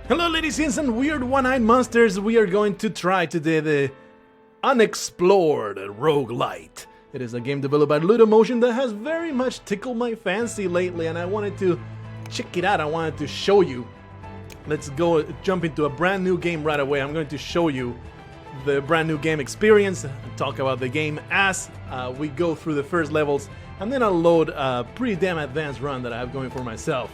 Hello ladies and weird one-eyed monsters. We are going to try today the Unexplored roguelite. It is a game developed by Ludomotion that has very much tickled my fancy lately, and I wanted to check it out. I wanted to show you. Let's go jump into a brand new game right away. I'm going to show you the brand new game experience and talk about the game as we go through the first levels, and then I'll load a pretty damn advanced run that I have going for myself.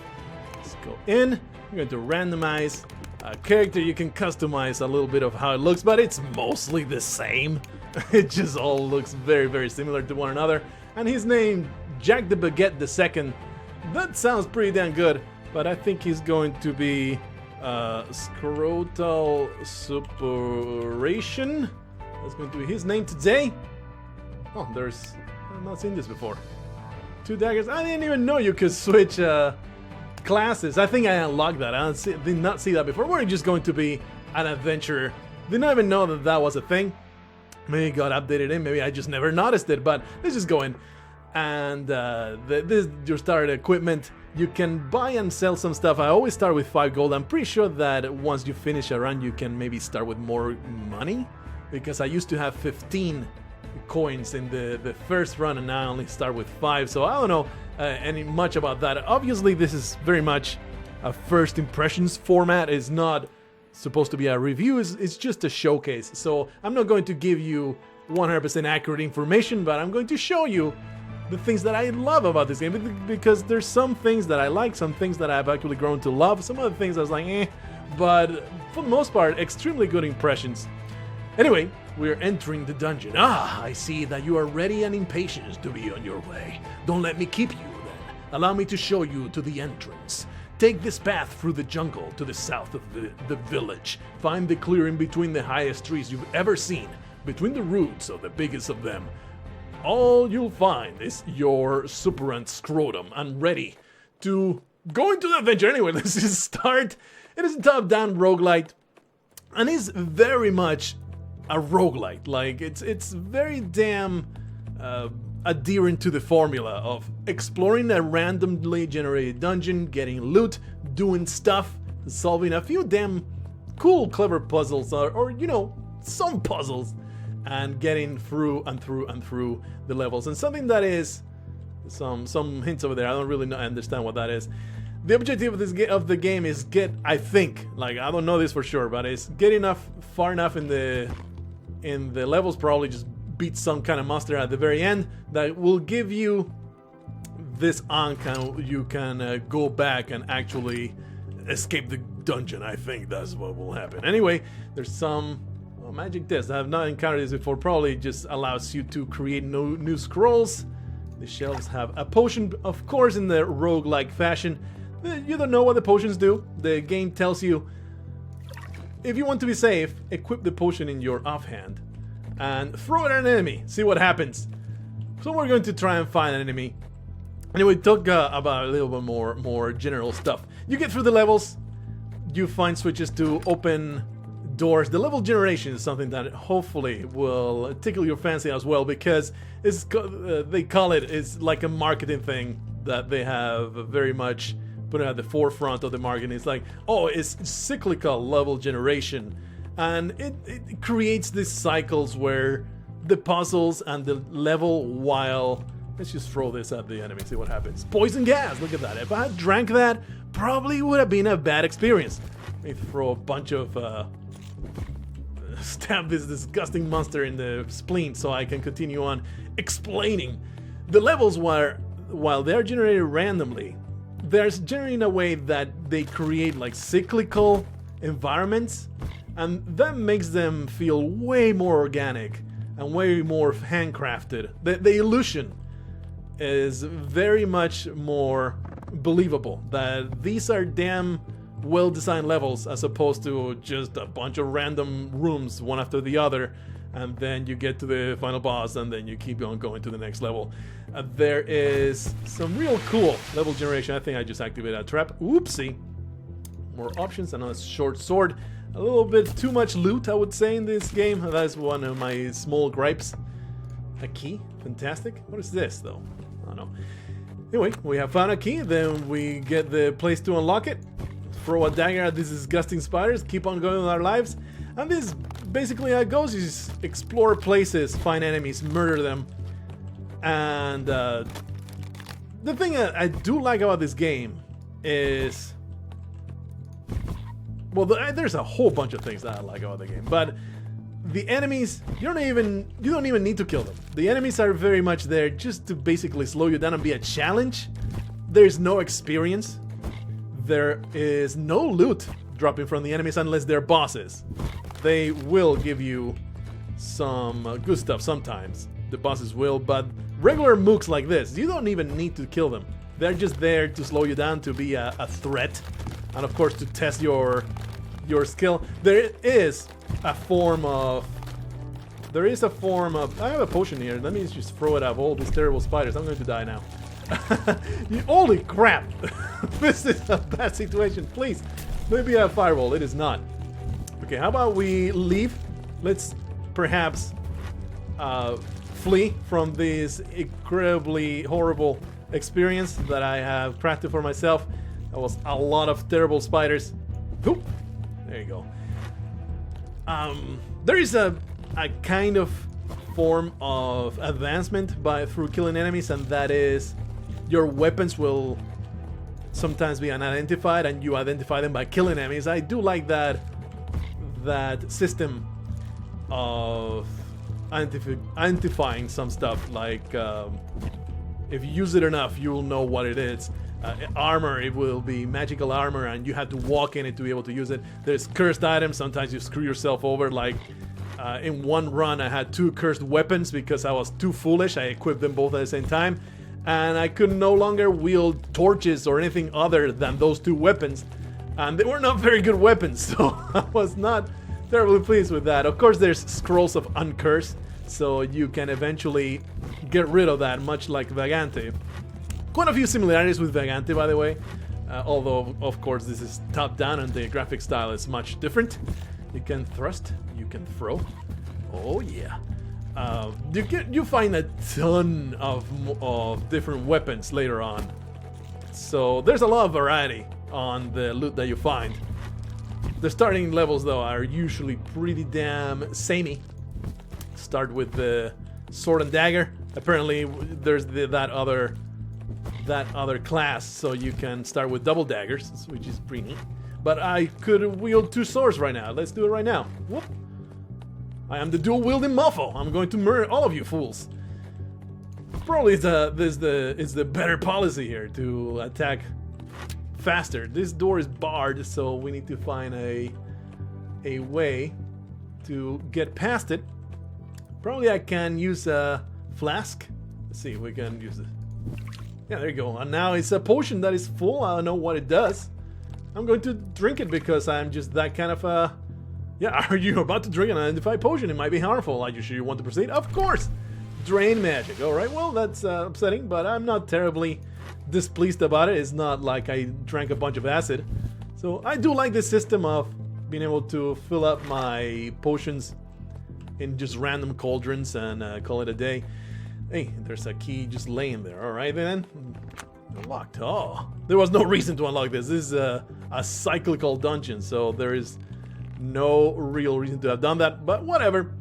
Let's go in. I'm going to randomize a character. You can customize a little bit of how it looks, but it's mostly the same. It just all looks very, very similar to one another. And he's named Jack the Baguette II. That sounds pretty damn good, but I think he's going to be Scrotal Suppuration. That's going to be his name today. Oh, I've not seen this before. 2 daggers. I didn't even know you could switch classes. I think I unlocked that. I did not see that before. We're just going to be an adventurer. Did not even know that that was a thing. Maybe it got updated in. Maybe I just never noticed it. But let's just go in. And this is your starter equipment. You can buy and sell some stuff. I always start with 5 gold. I'm pretty sure that once you finish a run, you can maybe start with more money. Because I used to have 15 coins in the first run, and now I only start with 5. So I don't know any much about that. Obviously, this is very much a first impressions format. It's not supposed to be a review. It's just a showcase. So I'm not going to give you 100% accurate information, but I'm going to show you the things that I love about this game, because there's some things that I like, some things that I've actually grown to love, some other things I was like, eh, but for the most part, extremely good impressions. Anyway, we're entering the dungeon. Ah, I see that you are ready and impatient to be on your way. Don't let me keep you then. Allow me to show you to the entrance. Take this path through the jungle to the south of the village. Find the clearing between the highest trees you've ever seen, between the roots of the biggest of them. All you'll find is your supurant scrotum and ready to go into the adventure. Anyway, let's just start. It is a top-down roguelite, and it's very much a roguelite. Like, it's very damn adherent to the formula of exploring a randomly generated dungeon, getting loot, doing stuff, solving a few damn cool, clever puzzles, or you know, some puzzles, and getting through and through and through the levels. And something that is some hints over there. I don't really understand what that is. The objective of the game is I think, like, I don't know this for sure, but it's get far enough in the levels, probably just beat some kind of monster at the very end that will give you this you can go back and actually escape the dungeon. I think that's what will happen. Anyway, there's some magic disc. I have not encountered this before. Probably just allows you to create new scrolls. The shelves have a potion, of course, in the roguelike fashion. You don't know what the potions do. The game tells you, if you want to be safe, equip the potion in your offhand and throw it at an enemy. See what happens. So we're going to try and find an enemy. Anyway, talk about a little bit more general stuff. You get through the levels. You find switches to open doors. The level generation is something that hopefully will tickle your fancy as well, because they call it's like a marketing thing that they have very much put it at the forefront of the market. It's like, oh, it's cyclical level generation, and it creates these cycles where the puzzles and the level, while let's just throw this at the enemy, see what happens. Poison gas, look at that. If I had drank that, probably would have been a bad experience. Let me throw a bunch of stab this disgusting monster in the spleen so I can continue on explaining. The levels, while they're generated randomly, they're generated in a way that they create like cyclical environments, and that makes them feel way more organic and way more handcrafted. The illusion is very much more believable that these are damn well-designed levels, as opposed to just a bunch of random rooms one after the other, and then you get to the final boss and then you keep on going to the next level. There is some real cool level generation. I think I just activated a trap. Oopsie. More options, another short sword. A little bit too much loot, I would say, in this game. That's one of my small gripes. A key, fantastic. What is this though? I don't know. Anyway, we have found a key, then we get the place to unlock it. throw a dagger at these disgusting spiders, keep on going with our lives, and this basically how it goes. You just explore places, find enemies, murder them, and the thing I do like about this game is, well, there's a whole bunch of things that I like about the game, but the enemies, you don't even need to kill them. The enemies are very much there just to basically slow you down and be a challenge. There's no experience. There is no loot dropping from the enemies unless they're bosses. They will give you some good stuff sometimes. The bosses will, but regular mooks like this, you don't even need to kill them. They're just there to slow you down, to be a threat, and of course to test your skill. There is a form of... I have a potion here. Let me just throw it at all these terrible spiders. I'm going to die now. Holy crap! This is a bad situation. Please, maybe a fireball. It is not. Okay, how about we leave? Let's perhaps flee from this incredibly horrible experience that I have crafted for myself. That was a lot of terrible spiders. Oop. There you go. There is a kind of form of advancement through killing enemies, and that is your weapons will sometimes be unidentified, and you identify them by killing enemies. I do like that system of identifying some stuff. Like if you use it enough, you will know what it is. Armor, it will be magical armor, and you have to walk in it to be able to use it. There's cursed items. Sometimes you screw yourself over. Like in one run, I had 2 cursed weapons because I was too foolish. I equipped them both at the same time, and I could no longer wield torches or anything other than those 2 weapons, and they were not very good weapons, so I was not terribly pleased with that. Of course, there's scrolls of uncurse, so you can eventually get rid of that, much like Vagante. Quite a few similarities with Vagante, by the way, although of course this is top down and the graphic style is much different. You can thrust, you can throw. Oh yeah. You find a ton of different weapons later on, so there's a lot of variety on the loot that you find. The starting levels though are usually pretty damn samey. Start with the sword and dagger. Apparently there's that other class, so you can start with double daggers, which is pretty neat. But I could wield 2 swords right now. Let's do it right now. Whoop. I am the dual-wielding muffle. I'm going to murder all of you fools. Probably it's the better policy here to attack faster. This door is barred, so we need to find a way to get past it. Probably I can use a flask. Let's see if we can use it. Yeah, there you go. And now it's a potion that is full. I don't know what it does. I'm going to drink it because I'm just that kind of a... Yeah, are you about to drink an unidentified potion? It might be harmful. Are you sure you want to proceed? Of course! Drain magic. Alright, well, that's upsetting, but I'm not terribly displeased about it. It's not like I drank a bunch of acid. So I do like this system of being able to fill up my potions in just random cauldrons and call it a day. Hey, there's a key just laying there. Alright then. Unlocked. Oh, there was no reason to unlock this. This is a cyclical dungeon, so there is no real reason to have done that, but whatever.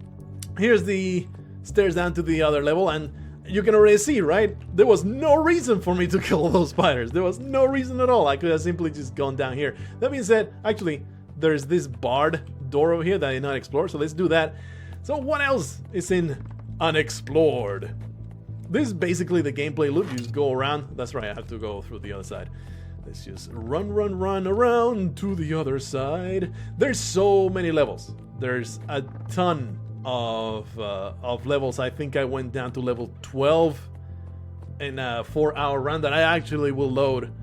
Here's the stairs down to the other level, and you can already see, right? There was no reason for me to kill those spiders. There was no reason at all. I could have simply just gone down here. That being said, actually, there's this barred door over here that I did not explore, so let's do that. So what else is in Unexplored? This is basically the gameplay loop. You just go around. That's right, I have to go through the other side. Let's just run around to the other side. There's so many levels. There's a ton of levels. I think I went down to level 12 in a 4-hour run that I actually will load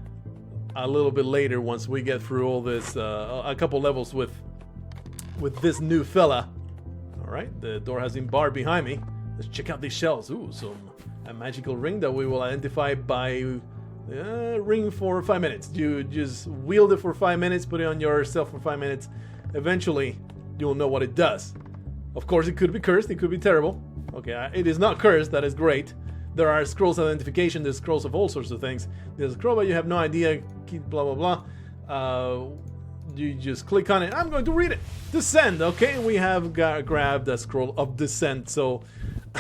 a little bit later once we get through all this, a couple levels with this new fella. All right, the door has been barred behind me. Let's check out these shells. Ooh, a magical ring that we will identify by ring for 5 minutes. You just wield it for 5 minutes, put it on yourself for 5 minutes. Eventually, you'll know what it does. Of course, it could be cursed, it could be terrible. Okay, it is not cursed, that is great. There are scrolls of identification, there's scrolls of all sorts of things. There's a scroll, but you have no idea, blah, blah, You just click on it. I'm going to read it. Descend. Okay, we have grabbed a scroll of descent. So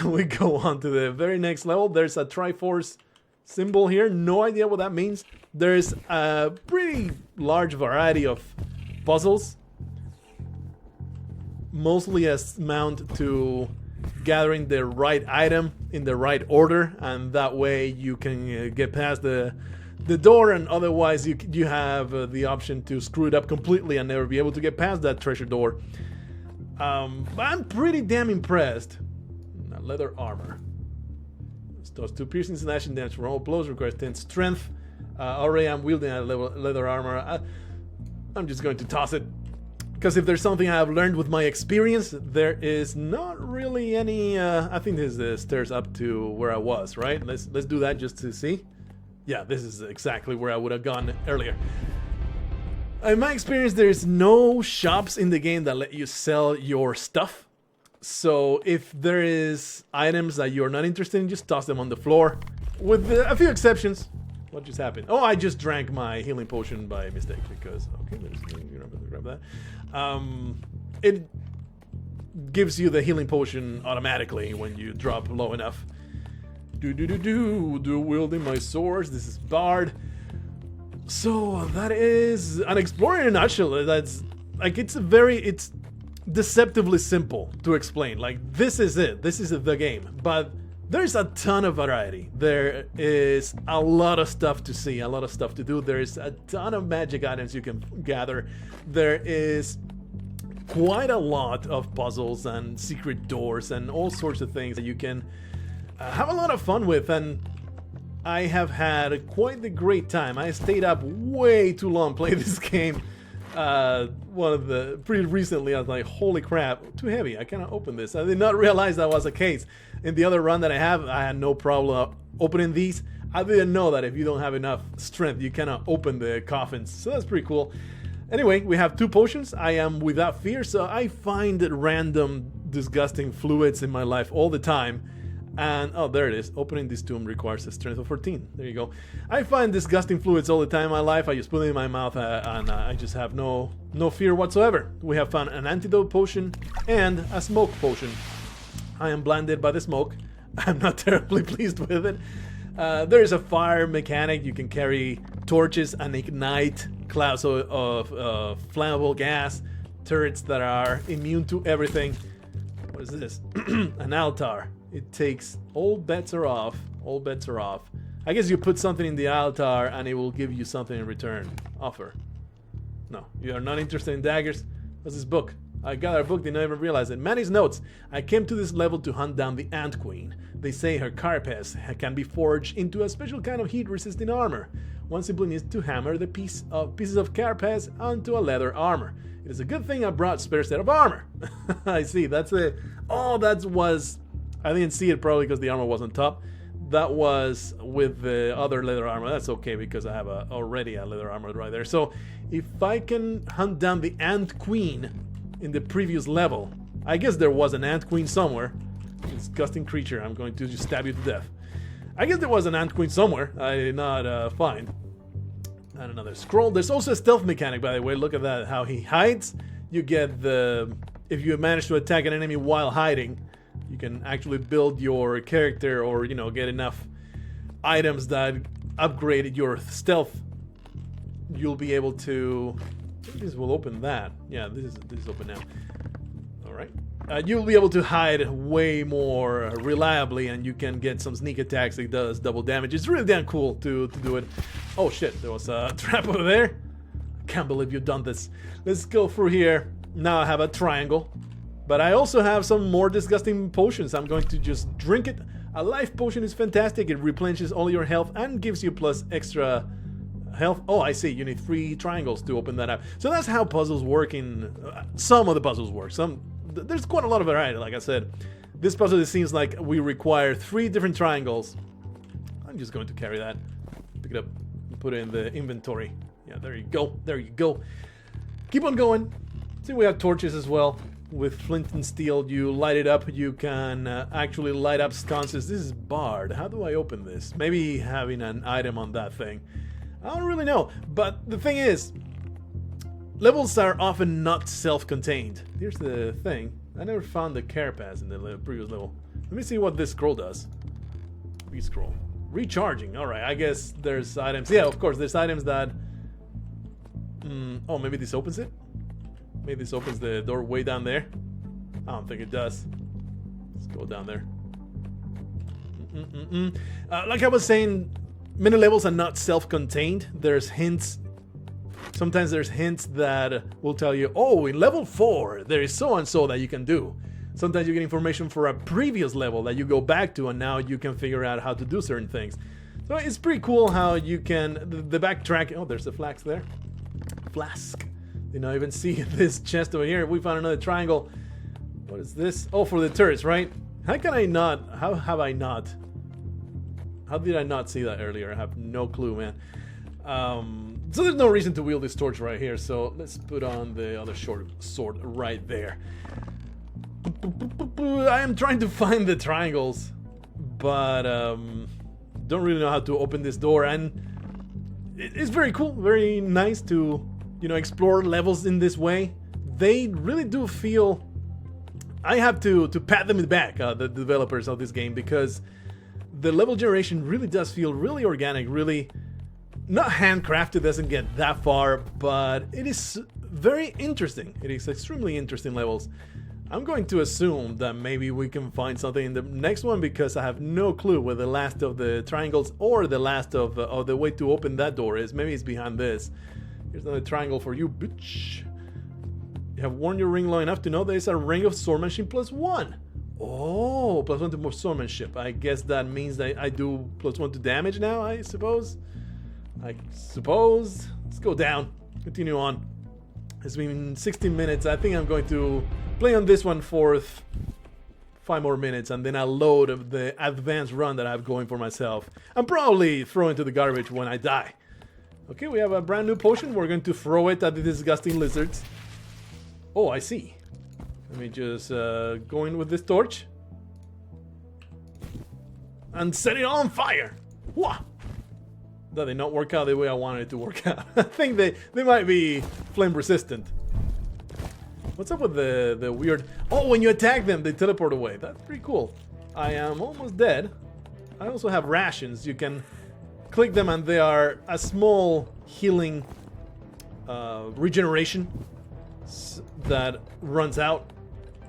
we go on to the very next level. There's a Triforce symbol here. No idea what that means. There's a pretty large variety of puzzles. Mostly amount to gathering the right item in the right order. And that way you can get past the door, and otherwise you have the option to screw it up completely and never be able to get past that treasure door. But I'm pretty damn impressed. Now, leather armor. This does 2 piercing slashing damage from all blows, requires 10 strength. Already I'm wielding a leather armor. I'm just going to toss it, because if there's something I've learned with my experience, there is not really any. I think this is the stairs up to where I was, right? Let's do that just to see. Yeah, this is exactly where I would have gone earlier. In my experience, there's no shops in the game that let you sell your stuff. So if there is items that you're not interested in, just toss them on the floor. With a few exceptions. What just happened? Oh, I just drank my healing potion by mistake because... Okay, you're not going to grab that. It gives you the healing potion automatically when you drop low enough. Dual wielding my swords. This is Blargh. So that is Unexplored in a nutshell. That's like it's deceptively simple to explain. Like this is it. This is the game. But there's a ton of variety. There is a lot of stuff to see, a lot of stuff to do. There's a ton of magic items you can gather. There is quite a lot of puzzles and secret doors and all sorts of things that you can have a lot of fun with, and I have had quite the great time. I stayed up way too long playing this game. Pretty recently, I was like, holy crap, too heavy. I cannot open this. I did not realize that was the case. In the other run that I had no problem opening these. I didn't know that if you don't have enough strength, you cannot open the coffins. So that's pretty cool. Anyway, we have 2 potions. I am without fear, so I find random, disgusting fluids in my life all the time. And, oh, there it is. Opening this tomb requires a strength of 14. There you go. I find disgusting fluids all the time in my life. I just put it in my mouth and I just have no fear whatsoever. We have found an antidote potion and a smoke potion. I am blinded by the smoke. I'm not terribly pleased with it. There is a fire mechanic. You can carry torches and ignite clouds of flammable gas. Turrets that are immune to everything. What is this? An altar. It takes all bets are off. All bets are off. I guess you put something in the altar and it will give you something in return. Offer. No, you are not interested in daggers. What's this book? I got our book, did not even realize it. Manny's notes. I came to this level to hunt down the Ant Queen. They say her carapace can be forged into a special kind of heat-resistant armor. One simply needs to hammer the pieces of carapace onto a leather armor. It is a good thing I brought spare set of armor. I see. That's it. Oh, that was... I didn't see it probably because the armor was on top. That was with the other leather armor. That's okay because I have already a leather armor right there. So if I can hunt down the Ant Queen in the previous level, I guess there was an Ant Queen somewhere. Disgusting creature. I'm going to just stab you to death. I guess there was an Ant Queen somewhere. I did not find. And another scroll. There's also a stealth mechanic, by the way. Look at that, how he hides. You get the... If you manage to attack an enemy while hiding, you can actually build your character or, you know, get enough items that upgrade your stealth. You'll be able to... This will open that. Yeah, this is open now. Alright. You'll be able to hide way more reliably, and you can get some sneak attacks that does double damage. It's really damn cool to do it. Oh shit, there was a trap over there. Can't believe you've done this. Let's go through here. Now I have a triangle. But I also have some more disgusting potions. I'm going to just drink it. A life potion is fantastic. It replenishes all your health and gives you plus extra health. Oh, I see. You need 3 triangles to open that up. So that's how puzzles work in... some of the puzzles work. There's quite a lot of variety, like I said. This puzzle, it seems like we require 3 different triangles. I'm just going to carry that. Pick it up and put it in the inventory. Yeah, there you go. There you go. Keep on going. See, we have torches as well. With flint and steel, you light it up. You can actually light up sconces. This is Blargh. How do I open this? Maybe having an item on that thing. I don't really know. But the thing is, Levels are often not self-contained. Here's the thing. I never found the care pass in the previous level. Let me see what this scroll does. Re-scroll. Recharging. Alright, I guess there's items. Yeah, of course, there's items that... oh, maybe this opens it? Maybe this opens the door way down there? I don't think it does. Let's go down there. Like I was saying, many levels are not self-contained. There's hints. Sometimes there's hints that will tell you, oh, in level 4, there is so-and-so that you can do. Sometimes you get information for a previous level that you go back to, and now you can figure out how to do certain things. So it's pretty cool how you can, the backtrack. Oh, there's a flask there. Flask. You know, even see this chest over here. We found another triangle. What is this? Oh, for the turrets, right? How can I not? How have I not? How did I not see that earlier? I have no clue, man. So there's no reason to wield this torch right here. So let's put on the other short sword right there. I am trying to find the triangles, but don't really know how to open this door. And it's very cool, very nice to, you know, explore levels in this way. They really do feel. I have to pat them in the back, the developers of this game, because the level generation really does feel really organic, really not handcrafted, doesn't get that far, but it is very interesting. It is extremely interesting levels. I'm going to assume that maybe we can find something in the next one, because I have no clue where the last of the triangles or the last of the way to open that door is. Maybe it's behind this. Here's another triangle for you, bitch. You have worn your ring long enough to know there is a ring of swordmanship +1. Oh, +1 to more swordmanship. I guess that means that I do +1 to damage now, I suppose. Let's go down. Continue on. It's been 16 minutes. I think I'm going to play on this one for 5 more minutes, and then I'll load the advanced run that I have going for myself. I'm probably throw into the garbage when I die. Okay, we have a brand new potion. We're going to throw it at the disgusting lizards. Oh, I see. Let me just go in with this torch and set it on fire. Wah! That did not work out the way I wanted it to work out. I think they might be flame resistant. What's up with the weird... Oh, when you attack them, they teleport away. That's pretty cool. I am almost dead. I also have rations. You can click them and they are a small healing regeneration that runs out.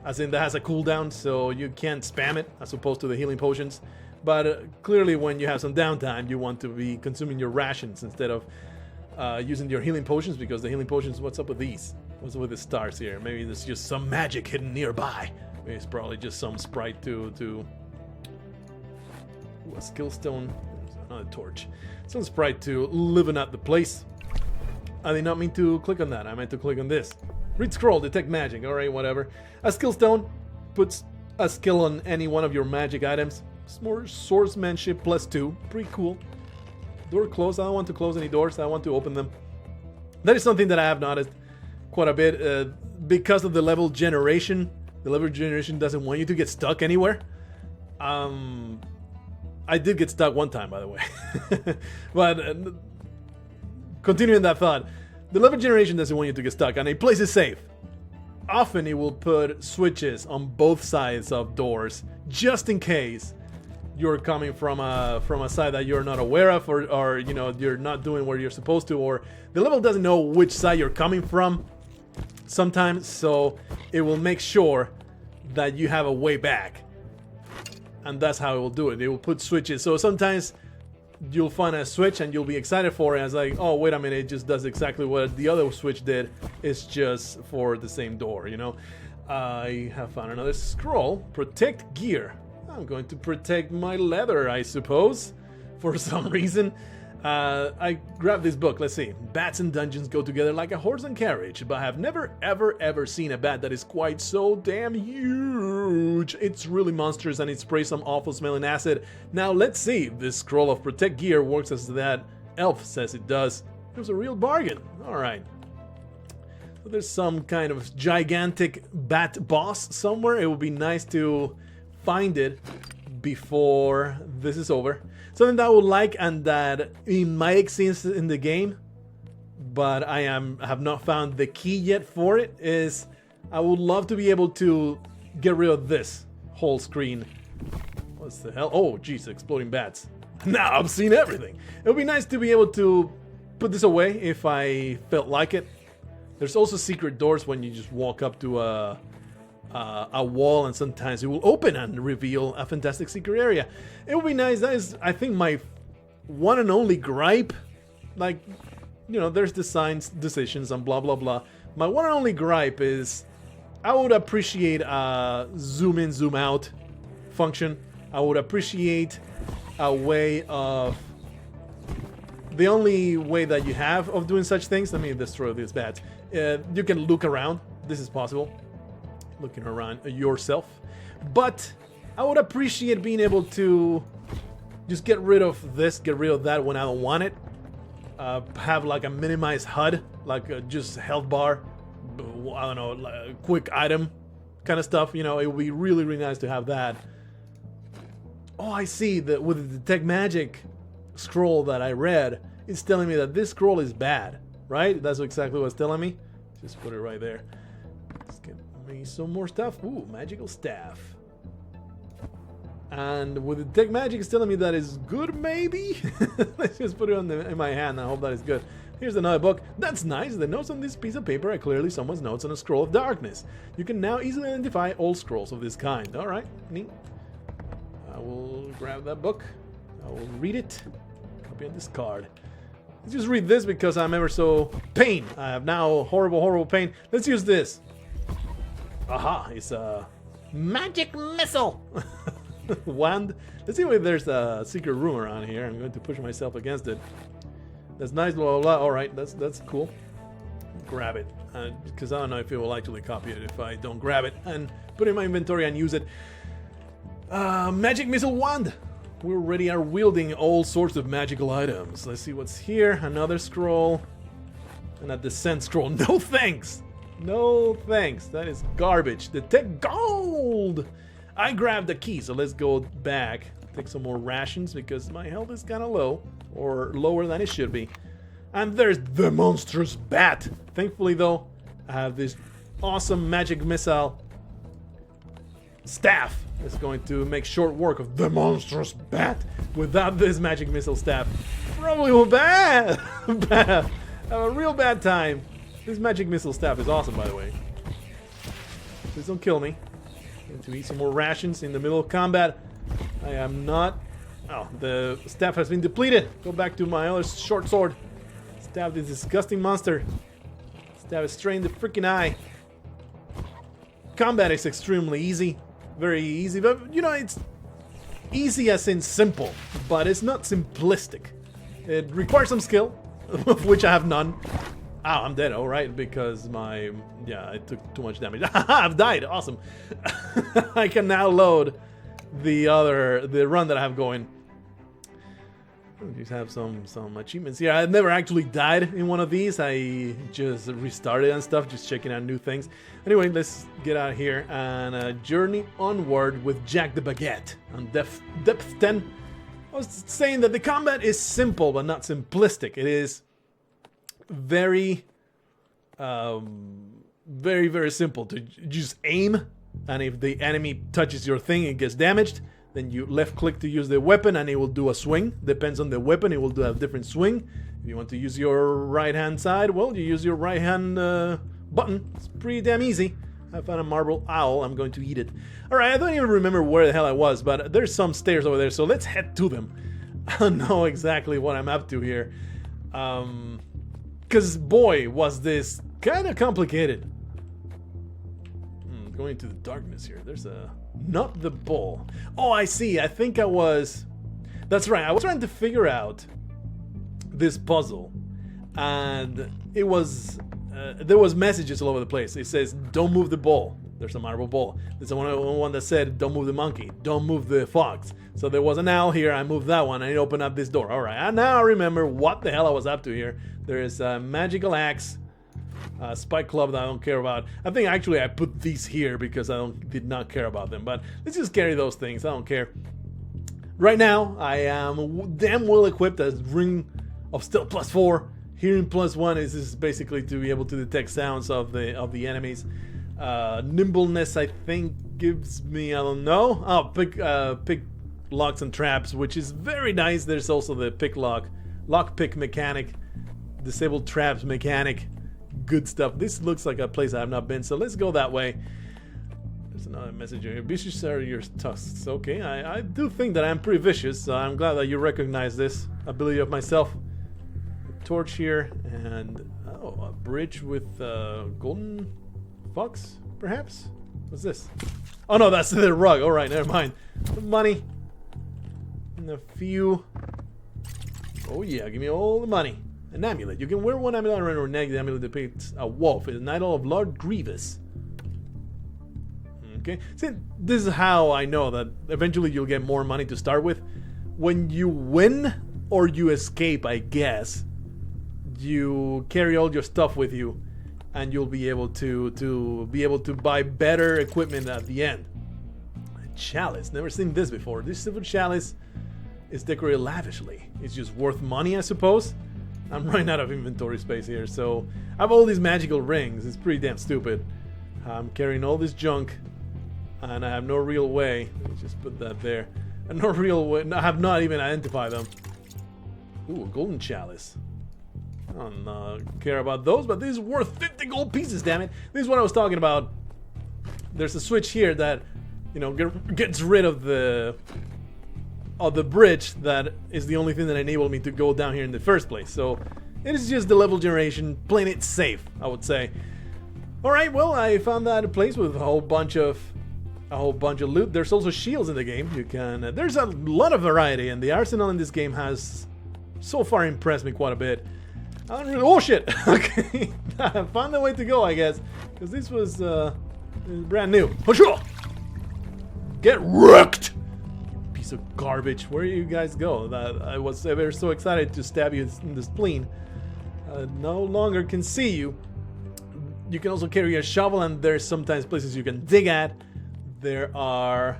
As in, that has a cooldown, so you can't spam it as opposed to the healing potions. But clearly when you have some downtime, you want to be consuming your rations instead of using your healing potions, because the healing potions, what's up with these? What's up with the stars here? Maybe there's just some magic hidden nearby. Maybe it's probably just some sprite to Ooh, a skill stone. There's another torch. Some sprite to liven up the place. I did not mean to click on that. I meant to click on this. Read scroll, detect magic. Alright, whatever. A skill stone puts a skill on any one of your magic items. More swordsmanship +2. Pretty cool. Door closed. I don't want to close any doors. I want to open them. That is something that I have noticed quite a bit because of the level generation. The level generation doesn't want you to get stuck anywhere. I did get stuck one time, by the way. But continuing that thought, the level generation doesn't want you to get stuck, and a place is safe. Often it will put switches on both sides of doors, just in case you're coming from a side that you're not aware of, or you know, you're not doing what you're supposed to, or the level doesn't know which side you're coming from sometimes, so it will make sure that you have a way back. And that's how it will do it. It will put switches. So sometimes you'll find a switch and you'll be excited for it. And it's like, oh, wait a minute, it just does exactly what the other switch did. It's just for the same door, you know. I have found another scroll. Protect gear. I'm going to protect my leather, I suppose, for some reason. I grabbed this book. Let's see. Bats and dungeons go together like a horse and carriage, but I have never, ever seen a bat that is quite so damn huge. It's really monstrous, and it sprays some awful smelling acid. Now let's see if this scroll of protect gear works as that elf says it does. It was a real bargain. Alright. So there's some kind of gigantic bat boss somewhere. It would be nice to find it before this is over. Something that I would like, and that in my experience in the game, but have not found the key yet for it. Is I would love to be able to get rid of this whole screen. What's the hell? Oh, jeez, exploding bats. Now I've seen everything. It would be nice to be able to put this away if I felt like it. There's also secret doors when you just walk up to a wall, and sometimes it will open and reveal a fantastic secret area. It would be nice. That is, I think, my one and only gripe. Like, you know, there's designs, decisions, and blah blah blah. My one and only gripe is I would appreciate a zoom in, zoom out function. I would appreciate a way of... The only way that you have of doing such things, let me destroy these bats. You can look around. This is possible. Looking around yourself. But I would appreciate being able to just get rid of this, get rid of that when I don't want it. Have like a minimized HUD, like just health bar, I don't know, like quick item kind of stuff. You know, it would be really, really nice to have that. Oh, I see that with the Detect Magic scroll that I read, it's telling me that this scroll is bad, right? That's exactly what it's telling me. Just put it right there. Let's get me some more stuff. Ooh, magical staff. And with the Detect Magic, it's telling me that is good, maybe? Let's just put it in my hand. I hope that is good. Here's another book. That's nice. The notes on this piece of paper are clearly someone's notes on a scroll of darkness. You can now easily identify all scrolls of this kind. All right, neat. I will grab that book. I will read it. Copy on this card. Let's just read this because I'm ever so pain. I have now horrible, horrible pain. Let's use this. Aha! It's a magic missile. Wand. Let's see if there's a secret room around here. I'm going to push myself against it. That's nice, blah, blah, blah. All right, that's cool. Grab it, because I don't know if it will actually copy it if I don't grab it and put it in my inventory and use it. Magic missile wand. We already are wielding all sorts of magical items. Let's see what's here. Another scroll, and a descent scroll. No thanks. No thanks. That is garbage. Detect gold. I grabbed the key, so let's go back. Take some more rations because my health is kind of low, or lower than it should be. And there's the monstrous bat. Thankfully, though, I have this awesome magic missile staff. It's going to make short work of the monstrous bat. Without this magic missile staff, probably will bad. Have a real bad time. This magic missile staff is awesome, by the way. Please don't kill me. Going to eat some more rations in the middle of combat. I am not... Oh, the staff has been depleted. Go back to my other short sword. Stab this disgusting monster. Stab it straight in the freaking eye. Combat is extremely easy. Very easy, but you know, it's easy as in simple, but it's not simplistic. It requires some skill, of which I have none. Oh, I'm dead, alright, because I took too much damage. I've died, awesome. I can now load the run that I have going. Just have some achievements here. I've never actually died in one of these. I just restarted and stuff, just checking out new things. Anyway, let's get out of here and journey onward with Jack the Baguette on depth 10. I was saying that the combat is simple, but not simplistic. It is very, very, very simple to just aim, and if the enemy touches your thing, it gets damaged. Then you left click to use the weapon and it will do a swing. Depends on the weapon, it will do a different swing. If you want to use your right hand side, well, you use your right hand button. It's pretty damn easy. I found a marble owl, I'm going to eat it. Alright, I don't even remember where the hell I was, but there's some stairs over there, so let's head to them. I don't know exactly what I'm up to here. Because boy, was this kind of complicated. Going into the darkness here. There's a... Not the ball. Oh, I see. I think I was... That's right. I was trying to figure out this puzzle. And it was... there was messages all over the place. It says, don't move the ball. There's a marble ball. There's one that said, don't move the monkey. Don't move the fox. So there was an owl here. I moved that one and it opened up this door. Alright. And now I remember what the hell I was up to here. There is a magical axe. Spike club that I don't care about. I think actually I put these here because I did not care about them. But let's just carry those things. I don't care. Right now, I am damn well equipped as Ring of Stealth +4. Hearing +1 is basically to be able to detect sounds of the enemies. Nimbleness, I think, gives me, I don't know. Oh, pick locks and traps, which is very nice. There's also the lockpick mechanic, disabled traps mechanic. Good stuff. This looks like a place I have not been, so let's go that way. There's another message here. Vicious are your tusks. Okay, I do think that I'm pretty vicious, so I'm glad that you recognize this ability of myself. Torch here, and a bridge with golden fox, perhaps? What's this? Oh no, that's the rug. Alright, never mind. The money. And a few. Oh yeah, give me all the money. An amulet. You can wear one amulet around your neck. The amulet depicts a wolf. It's an idol of Lord Grievous. Okay. See, this is how I know that eventually you'll get more money to start with. When you win or you escape, I guess, you carry all your stuff with you, and you'll be able to buy better equipment at the end. A chalice. Never seen this before. This silver chalice is decorated lavishly. It's just worth money, I suppose. I'm running out of inventory space here, so I have all these magical rings. It's pretty damn stupid. I'm carrying all this junk, and I have no real way. Let me just put that there. And no real way. I have not even identified them. Ooh, a golden chalice. I don't care about those, but this is worth 50 gold pieces, damn it. This is what I was talking about. There's a switch here that, you know, gets rid of the bridge that is the only thing that enabled me to go down here in the first place. So it is just the level generation, playing it safe, I would say. Alright, well, I found that place with a whole bunch of loot. There's also shields in the game. You can there's a lot of variety, and the arsenal in this game has so far impressed me quite a bit. I don't really, oh shit! Okay, I found a way to go, I guess, because this was brand new. For sure. Get wrecked! Piece of garbage. Where do you guys go? I was ever so excited to stab you in the spleen. No longer can see you. You can also carry a shovel, and there's sometimes places you can dig at. There are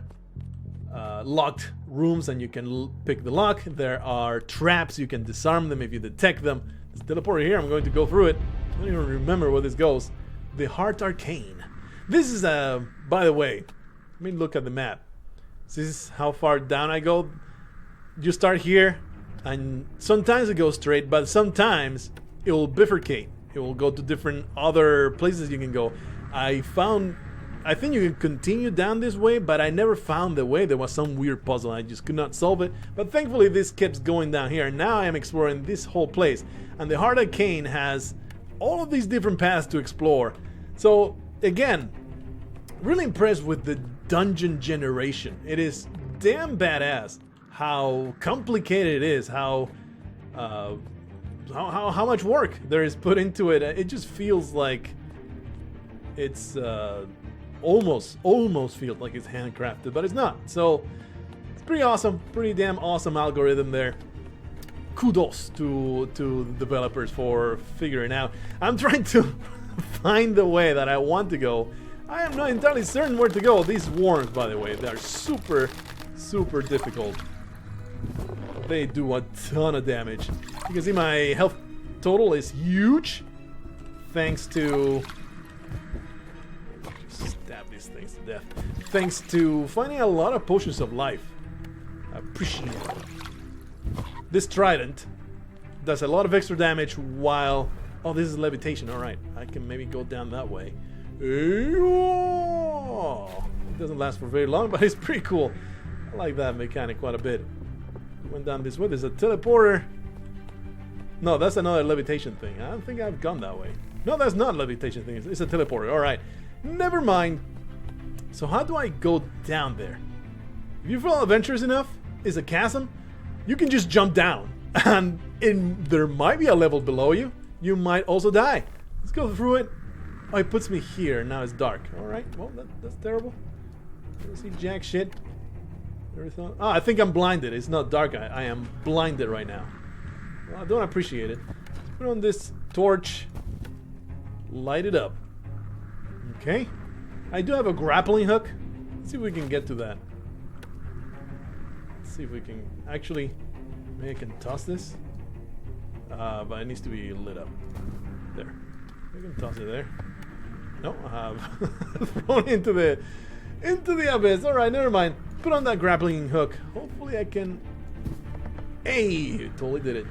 locked rooms, and you can pick the lock. There are traps. You can disarm them if you detect them. There's a teleporter here. I'm going to go through it. I don't even remember where this goes. The Heart Arcane. This is by the way, let me look at the map. This is how far down I go. You start here, and sometimes it goes straight, but sometimes it will bifurcate. It will go to different other places you can go. I think you can continue down this way, but I never found the way. There was some weird puzzle. I just could not solve it. But thankfully, this keeps going down here. And now I am exploring this whole place. And the Heart Arcane has all of these different paths to explore. So, again, really impressed with the dungeon generation. It is damn badass how complicated it is, how much work there is put into it. It just feels like it's almost feels like it's handcrafted, but it's not. So it's pretty awesome, pretty damn awesome algorithm there. Kudos to the developers for figuring out. I'm trying to find the way that I want to go. I am not entirely certain where to go. These worms, by the way, they are super difficult. They do a ton of damage. You can see my health total is huge, thanks to stab these things to death. Thanks to finding a lot of potions of life. I appreciate it. This trident does a lot of extra damage while... Oh, this is levitation. Alright, I can maybe go down that way. It doesn't last for very long, but it's pretty cool. I like that mechanic quite a bit. Went down this way. There's a teleporter. No, that's another levitation thing. I don't think I've gone that way. No, that's not a levitation thing. It's a teleporter. Alright. Never mind. So how do I go down there? If you feel adventurous enough, it's a chasm. You can just jump down. And there might be a level below you. You might also die. Let's go through it. Oh, it puts me here. Now it's dark. Alright. Well, that's terrible. I don't see jack shit. Oh, I think I'm blinded. It's not dark. I am blinded right now. Well, I don't appreciate it. Let's put on this torch. Light it up. Okay. I do have a grappling hook. Let's see if we can get to that. Let's see if we can... Actually, maybe I can toss this. but it needs to be lit up. There. We can toss it there. No, I have thrown into the abyss. Alright, never mind. Put on that grappling hook. Hopefully I can... Hey! Totally did it.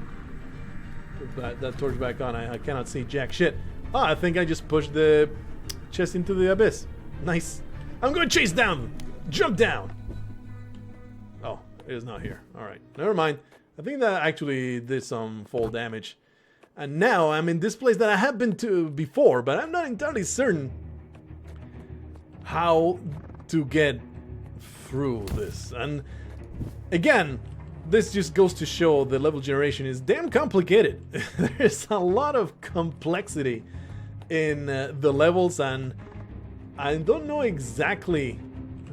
Put that torch back on. I cannot see jack shit. I think I just pushed the chest into the abyss. Nice. I'm going to chase down. Jump down. Oh, it is not here. Alright, never mind. I think that actually did some fall damage. And now I'm in this place that I have been to before, but I'm not entirely certain how to get through this. And again, this just goes to show the level generation is damn complicated. There's a lot of complexity in the levels, and I don't know exactly.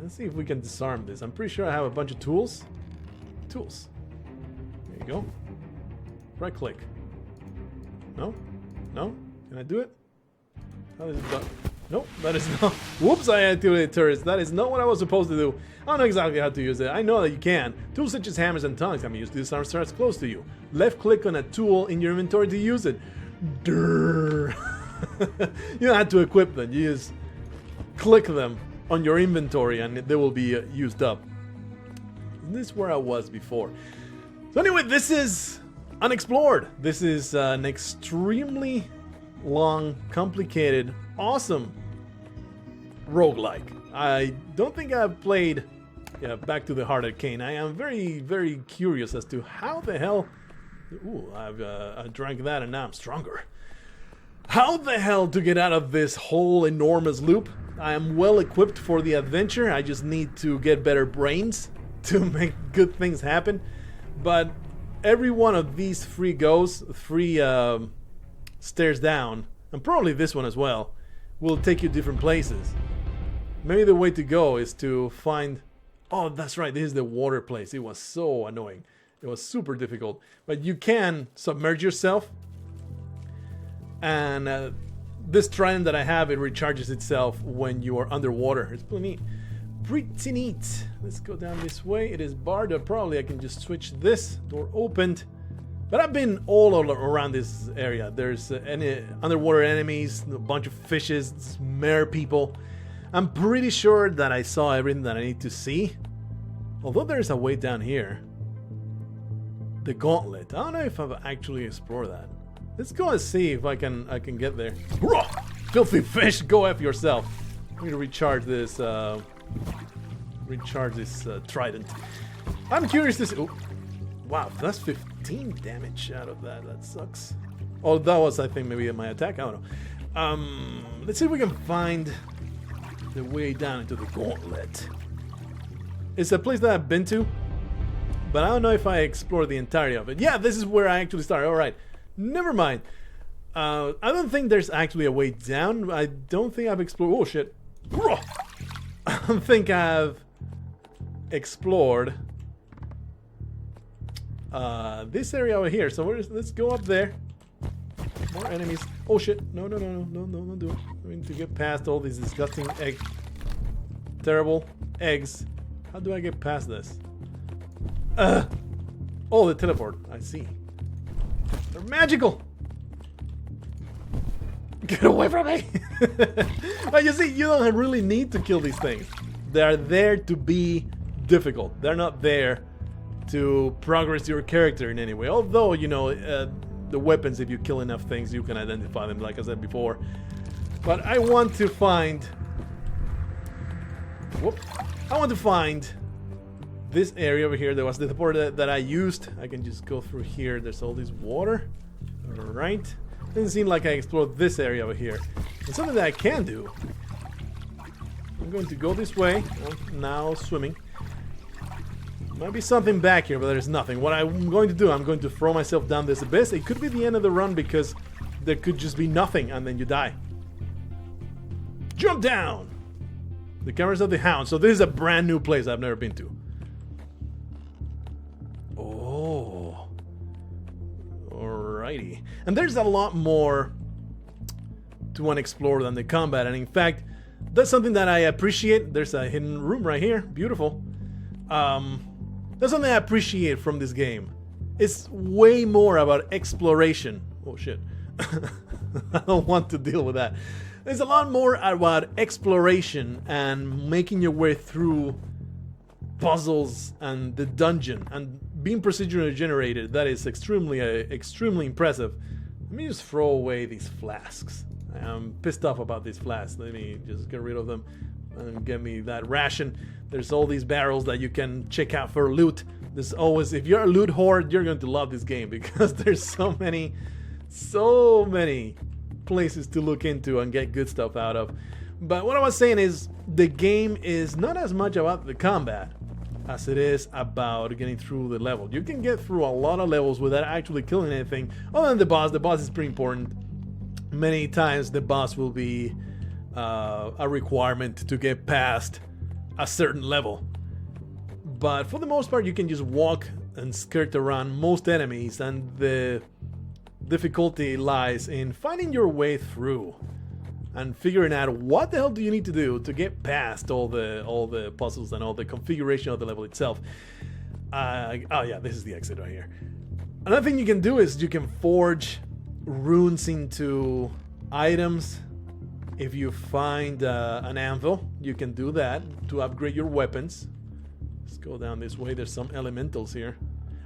Let's see if we can disarm this. I'm pretty sure I have a bunch of tools. Tools. There you go. Right click. No? No? Can I do it? How is it done? Nope, that is not. Whoops, I activated turrets. That is not what I was supposed to do. I don't know exactly how to use it. I know that you can. Tools such as hammers and tongs can be used to disarm threats close to you. Left click on a tool in your inventory to use it. Durr. You don't have to equip them. You just click them on your inventory and they will be used up. This is where I was before. So anyway, this is Unexplored. This is an extremely long, complicated, awesome roguelike. I don't think I've played Back to the Heart of Cain. I am very, very curious as to how the hell... Ooh, I drank that and now I'm stronger. How the hell to get out of this whole enormous loop? I am well equipped for the adventure. I just need to get better brains to make good things happen. But every one of these three stairs down, and probably this one as well, will take you different places. Maybe the way to go is to find... Oh, that's right, this is the water place. It was so annoying. It was super difficult. But you can submerge yourself. And this trident that I have, it recharges itself when you are underwater. It's pretty neat. Pretty neat. Let's go down this way. It is barred. Probably I can just switch this. Door opened. But I've been all around this area. There's any underwater enemies, a bunch of fishes, mare people. I'm pretty sure that I saw everything that I need to see. Although there's a way down here. The gauntlet. I don't know if I've actually explored that. Let's go and see if I can get there. Hurrah! Filthy fish, go F yourself. I'm gonna recharge this trident. I'm curious to see. Oh, wow, that's 15 damage out of that. That sucks. Oh, that was, I think, maybe my attack. I don't know. Let's see if we can find the way down into the gauntlet. It's a place that I've been to, but I don't know if I explored the entirety of it. Yeah, this is where I actually started. All right, never mind. I don't think there's actually a way down. I don't think I've explored. Oh shit! I don't think I've explored this area over here. So let's go up there. More enemies. Oh shit! No, don't do it. I need to get past all these disgusting terrible eggs. How do I get past this? Oh, the teleport. I see. They're magical. Get away from me! But you see, you don't really need to kill these things. They're there to be difficult. They're not there to progress your character in any way. Although, you know, the weapons, if you kill enough things, you can identify them, like I said before. But I want to find... Whoop. I want to find this area over here. There was the teleport that I used. I can just go through here. There's all this water. Alright. Doesn't seem like I explored this area over here. And something that I can do. I'm going to go this way. I'm now swimming. Might be something back here, but there's nothing. What I'm going to do, I'm going to throw myself down this abyss. It could be the end of the run because there could just be nothing and then you die. Jump down! The Caverns of the Hound. So this is a brand new place I've never been to. Oh. Alrighty. And there's a lot more to unexplore than the combat. And in fact, that's something that I appreciate. There's a hidden room right here. Beautiful. That's something I appreciate from this game. It's way more about exploration. Oh shit. I don't want to deal with that. It's a lot more about exploration and making your way through puzzles and the dungeon and being procedurally generated. That is extremely impressive. Let me just throw away these flasks. I'm pissed off about these flasks. Let me just get rid of them and get me that ration. There's all these barrels that you can check out for loot. There's always, if you're a loot hoard, you're going to love this game because there's so many places to look into and get good stuff out of. But what I was saying is the game is not as much about the combat as it is about getting through the level. You can get through a lot of levels without actually killing anything other than the boss. The boss is pretty important. Many times the boss will be a requirement to get past a certain level. But for the most part, you can just walk and skirt around most enemies, and the difficulty lies in finding your way through and figuring out what the hell do you need to do to get past all the puzzles and all the configuration of the level itself. Oh yeah, this is the exit right here. Another thing you can do is you can forge runes into items. If you find an anvil, you can do that to upgrade your weapons. Let's go down this way. There's some elementals here.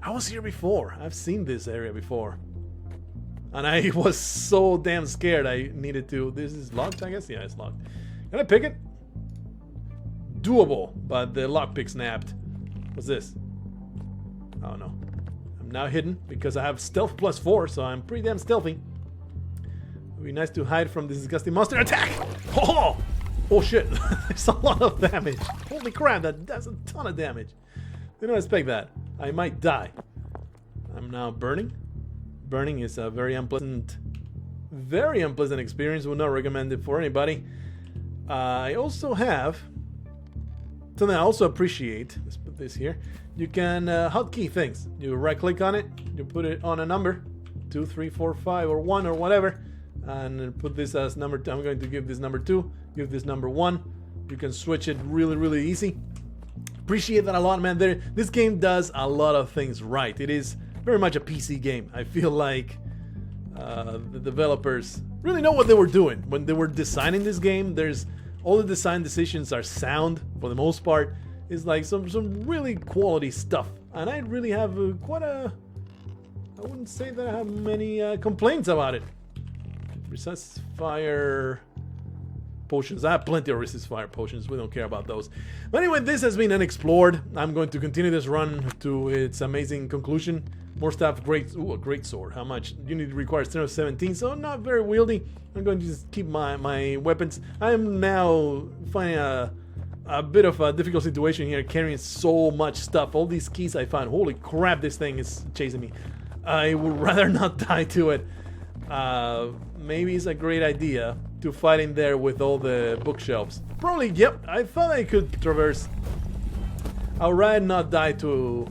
I was here before. I've seen this area before. And I was so damn scared I needed to... This is locked, I guess? Yeah, it's locked. Can I pick it? Doable, but the lockpick snapped. What's this? Oh no. I'm now hidden because I have stealth +4, so I'm pretty damn stealthy. It would be nice to hide from this disgusting monster attack! Oh! Oh shit, there's a lot of damage. Holy crap, that's a ton of damage. Didn't expect that. I might die. I'm now burning. Burning is a very unpleasant experience. Would not recommend it for anybody. I also have something I also appreciate. Let's put this here. You can hotkey things. You right click on it, you put it on a number, 2, 3, 4, 5, or 1 or whatever, and put this as number 2. I'm going to give this number 2, give this number 1. You can switch it really easy. Appreciate that a lot, man. This game does a lot of things right. It is very much a PC game. I feel like the developers really know what they were doing when they were designing this game. All the design decisions are sound for the most part. It's like some really quality stuff, and I really have I wouldn't say that I have many complaints about it. Resist fire potions. I have plenty of resist fire potions. We don't care about those. But anyway, this has been Unexplored. I'm going to continue this run to its amazing conclusion. More stuff. Ooh, a great sword. How much? Unit requires 10 of 17, so not very wieldy. I'm going to just keep my weapons. I am now finding a bit of a difficult situation here, carrying so much stuff. All these keys I found. Holy crap, this thing is chasing me. I would rather not die to it. Maybe it's a great idea to fight in there with all the bookshelves. Probably, yep. I thought I could traverse. I'd rather not die to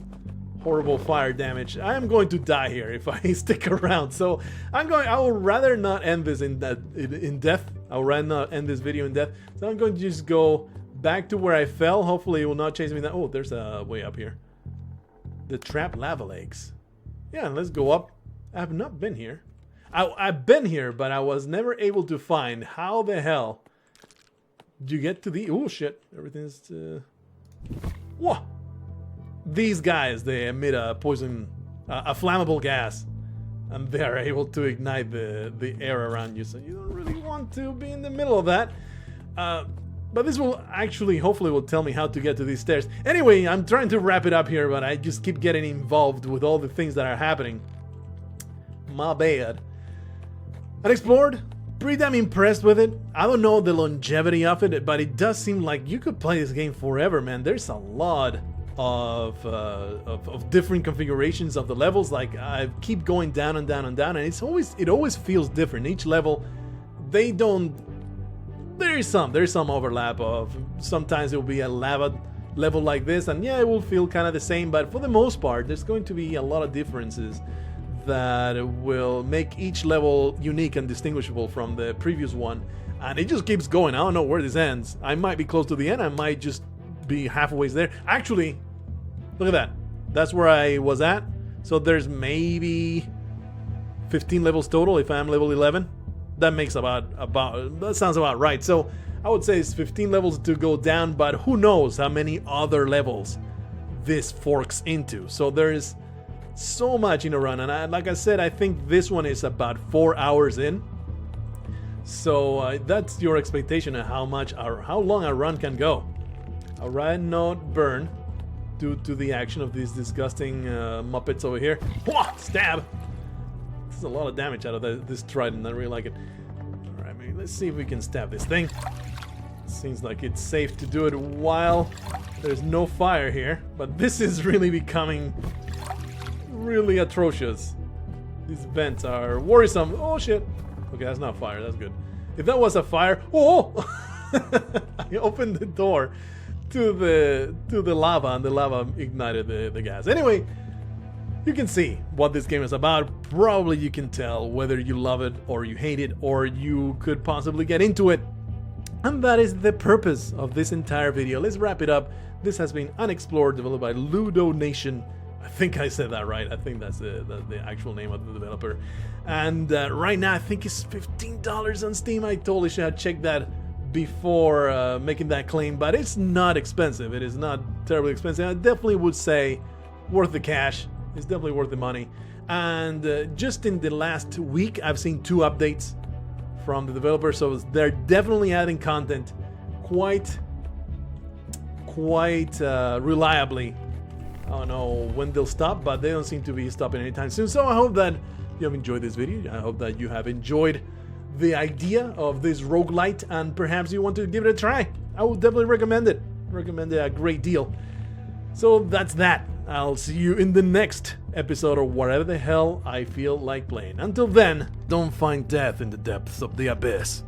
horrible fire damage. I am going to die here if I stick around. So I would rather not end this in death. I would rather not end this video in death. So I'm going to just go back to where I fell. Hopefully it will not chase me down. Oh, there's a way up here. The trapped lava lakes. Yeah, let's go up. I have not been here. I've been here, but I was never able to find how the hell you get to the... Oh shit, everything's... Whoa! These guys, they emit a poison, a flammable gas, and they are able to ignite the air around you, so you don't really want to be in the middle of that. But this will actually, hopefully, will tell me how to get to these stairs. Anyway, I'm trying to wrap it up here, but I just keep getting involved with all the things that are happening. My bad. Unexplored, pretty damn impressed with it. I don't know the longevity of it, but it does seem like you could play this game forever, man. There's a lot of different configurations of the levels. Like, I keep going down and down and down, and it always feels different. Each level, they don't... There's some overlap of... Sometimes it will be a lava level like this, and yeah, it will feel kind of the same, but for the most part, there's going to be a lot of differences that will make each level unique and distinguishable from the previous one, and it just keeps going. I don't know where this ends. I might be close to the end. I might just be halfway there. Actually, look at that. That's where I was at. So there's maybe 15 levels total if I'm level 11. That makes that sounds about right. So I would say it's 15 levels to go down, but who knows how many other levels this forks into. So there is so much in a run, and like I said, I think this one is about 4 hours in. So that's your expectation of how long a run can go. I'll rather not burn due to the action of these disgusting Muppets over here. Whoa, stab! This is a lot of damage out of this trident. I really like it. Alright, maybe let's see if we can stab this thing. Seems like it's safe to do it while there's no fire here, but this is really becoming really atrocious. These vents are worrisome. Oh shit. Okay, that's not fire. That's good. If that was a fire, oh! I opened the door to the lava, and the lava ignited the gas. Anyway, you can see what this game is about. Probably you can tell whether you love it or you hate it, or you could possibly get into it. And that is the purpose of this entire video. Let's wrap it up. This has been Unexplored, developed by Ludo Nation. I think I said that right. I think that's the actual name of the developer. And right now, I think it's $15 on Steam. I totally should have checked that before making that claim, but it's not expensive. It is not terribly expensive. I definitely would say worth the cash. It's definitely worth the money. And just in the last week, I've seen 2 updates from the developer, so they're definitely adding content quite reliably. I don't know when they'll stop, but they don't seem to be stopping anytime soon. So I hope that you have enjoyed this video. I hope that you have enjoyed the idea of this roguelite, and perhaps you want to give it a try. I would definitely recommend it. Recommend it a great deal. So that's that. I'll see you in the next episode, or whatever the hell I feel like playing. Until then, don't find death in the depths of the abyss.